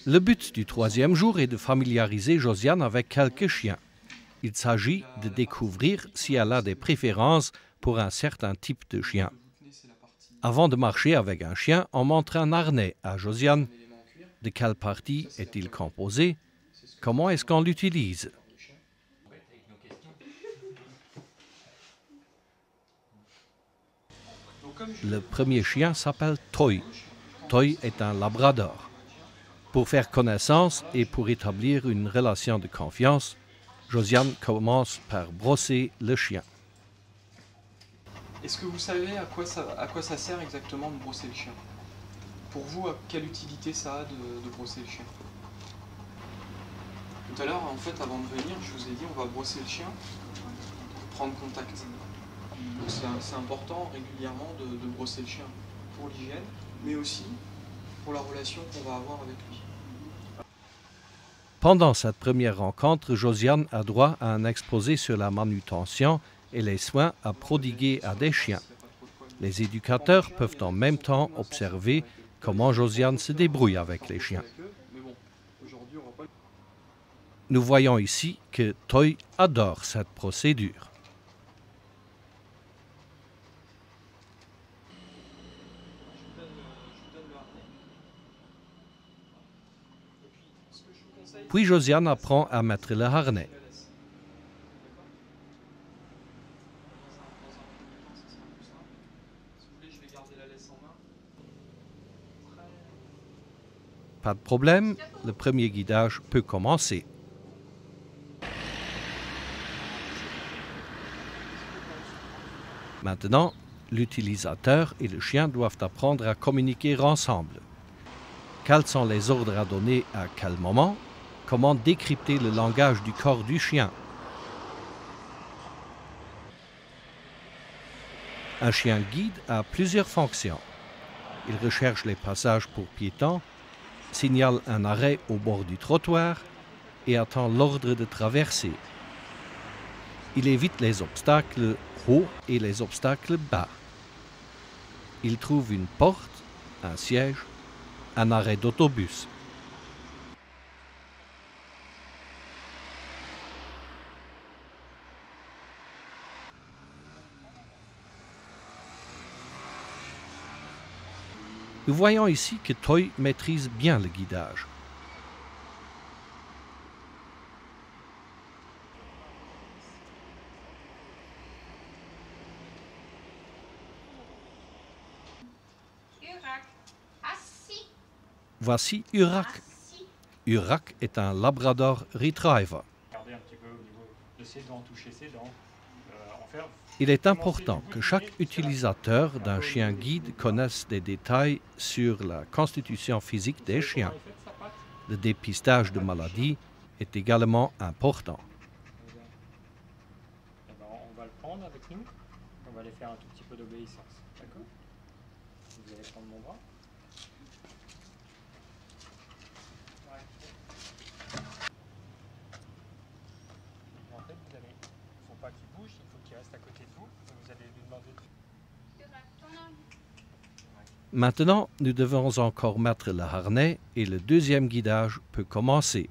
Le but du troisième jour est de familiariser Josiane avec quelques chiens. Il s'agit de découvrir si elle a des préférences pour un certain type de chien. Avant de marcher avec un chien, on montre un harnais à Josiane. De quelle partie est-il composé? Comment est-ce qu'on l'utilise? Le premier chien s'appelle Toy. Toy est un labrador. Pour faire connaissance et pour établir une relation de confiance, Josiane commence par brosser le chien. Est-ce que vous savez à quoi ça sert exactement de brosser le chien? Pour vous, quelle utilité ça a de brosser le chien? Tout à l'heure, en fait, avant de venir, je vous ai dit on va brosser le chien pour prendre contact. Donc c'est important régulièrement de brosser le chien pour l'hygiène, mais aussi pour la relation qu'on va avoir avec lui. Pendant cette première rencontre, Josiane a droit à un exposé sur la manutention et les soins à prodiguer à des chiens. Les éducateurs peuvent en même temps observer comment Josiane se débrouille avec les chiens. Nous voyons ici que Toy adore cette procédure. Puis Josiane apprend à mettre le harnais. Pas de problème, le premier guidage peut commencer. Maintenant, l'utilisateur et le chien doivent apprendre à communiquer ensemble. Quels sont les ordres à donner à quel moment? Comment décrypter le langage du corps du chien? Un chien guide a plusieurs fonctions. Il recherche les passages pour piétons, signale un arrêt au bord du trottoir et attend l'ordre de traverser. Il évite les obstacles hauts et les obstacles bas. Il trouve une porte, un siège, un arrêt d'autobus. Nous voyons ici que Toy maîtrise bien le guidage. Voici Urak. Urak est un Labrador Retriever. Il est important que chaque utilisateur d'un chien guide connaisse des détails sur la constitution physique des chiens. Le dépistage de maladies est également important. On va le prendre avec nous, on va aller faire un tout petit peu d'obéissance. D'accord? Vous allez prendre mon bras. En fait, il ne faut pas qu'il bouge, il faut qu'il reste à côté de vous. Vous allez lui demander de... Maintenant, nous devons encore mettre le harnais et le deuxième guidage peut commencer.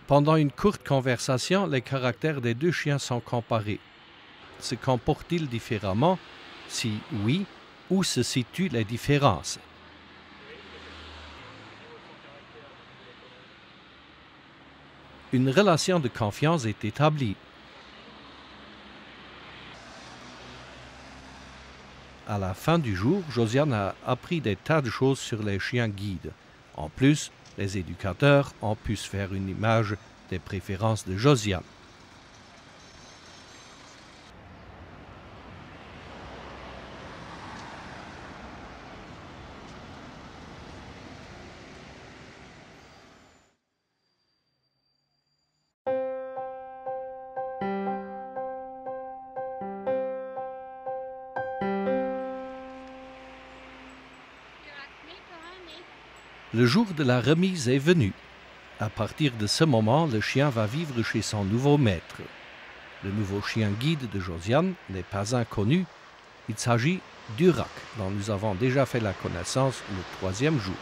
Pendant une courte conversation, les caractères des deux chiens sont comparés. Se comportent-ils différemment? Si oui, où se situent les différences? Une relation de confiance est établie. À la fin du jour, Josiane a appris des tas de choses sur les chiens guides. En plus, les éducateurs ont pu se faire une image des préférences de Josiane. Le jour de la remise est venu. À partir de ce moment, le chien va vivre chez son nouveau maître. Le nouveau chien guide de Josiane n'est pas inconnu. Il s'agit d'Urak, dont nous avons déjà fait la connaissance le 3e jour.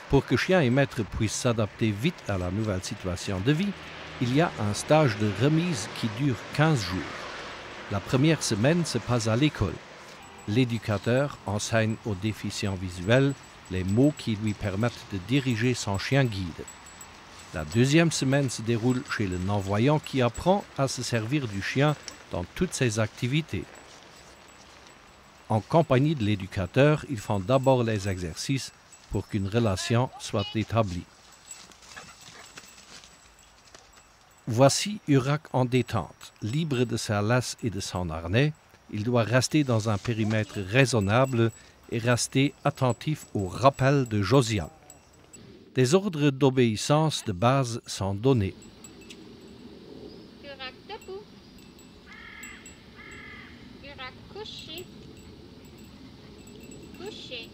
Pour que chien et maître puissent s'adapter vite à la nouvelle situation de vie, il y a un stage de remise qui dure 15 jours. La première semaine se passe à l'école. L'éducateur enseigne aux déficients visuels les mots qui lui permettent de diriger son chien guide. La deuxième semaine se déroule chez le non-voyant qui apprend à se servir du chien dans toutes ses activités. En compagnie de l'éducateur, ils font d'abord les exercices pour qu'une relation soit établie. Voici Urak en détente, libre de sa laisse et de son harnais. Il doit rester dans un périmètre raisonnable et rester attentif aux rappels de Josiane. Des ordres d'obéissance de base sont donnés. Urak debout. Urak couché. Couché.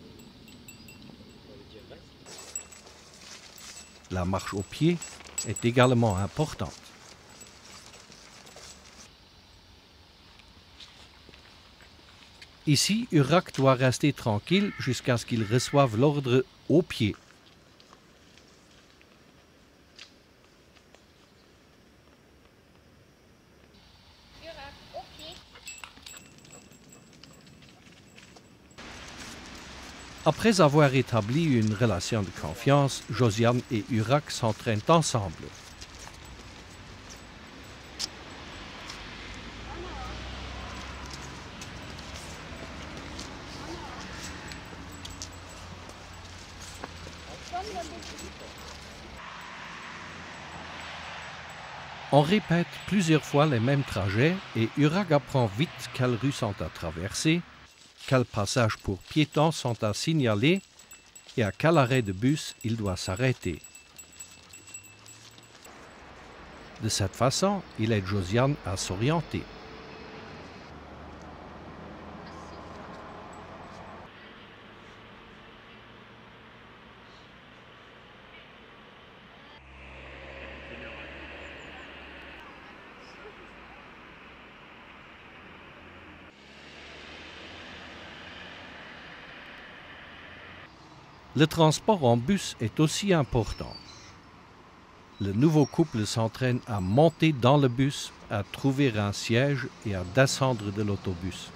La marche au pied est également importante. Ici, Urak doit rester tranquille jusqu'à ce qu'il reçoive l'ordre au pied. Urak au pied. Après avoir établi une relation de confiance, Josiane et Urak s'entraînent ensemble. On répète plusieurs fois les mêmes trajets et Urak apprend vite quelles rues sont à traverser, quels passages pour piétons sont à signaler et à quel arrêt de bus il doit s'arrêter. De cette façon, il aide Josiane à s'orienter. Le transport en bus est aussi important. Le nouveau couple s'entraîne à monter dans le bus, à trouver un siège et à descendre de l'autobus.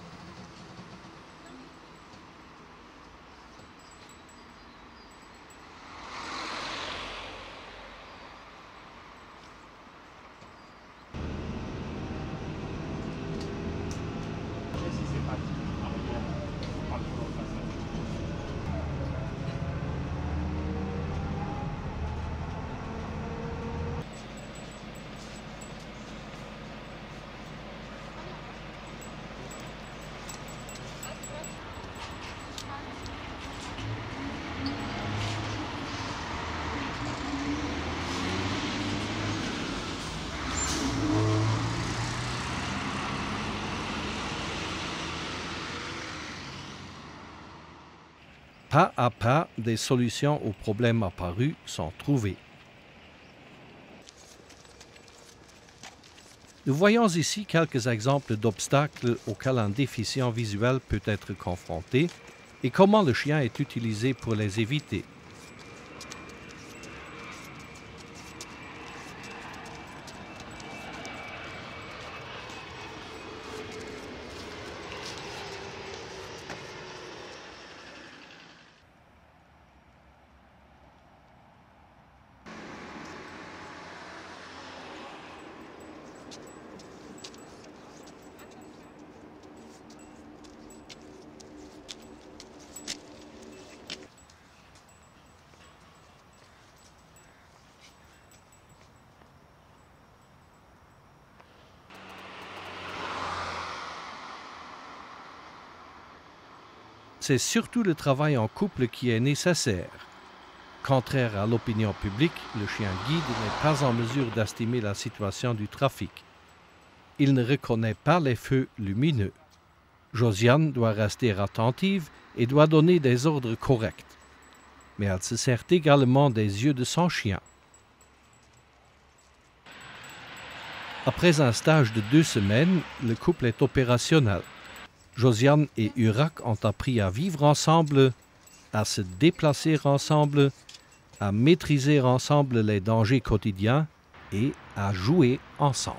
Pas à pas, des solutions aux problèmes apparus sont trouvées. Nous voyons ici quelques exemples d'obstacles auxquels un déficient visuel peut être confronté et comment le chien est utilisé pour les éviter. c'est surtout le travail en couple qui est nécessaire. Contraire à l'opinion publique, le chien guide n'est pas en mesure d'estimer la situation du trafic. Il ne reconnaît pas les feux lumineux. Josiane doit rester attentive et doit donner des ordres corrects. Mais elle se sert également des yeux de son chien. Après un stage de 2 semaines, le couple est opérationnel. Josiane et Urak ont appris à vivre ensemble, à se déplacer ensemble, à maîtriser ensemble les dangers quotidiens et à jouer ensemble.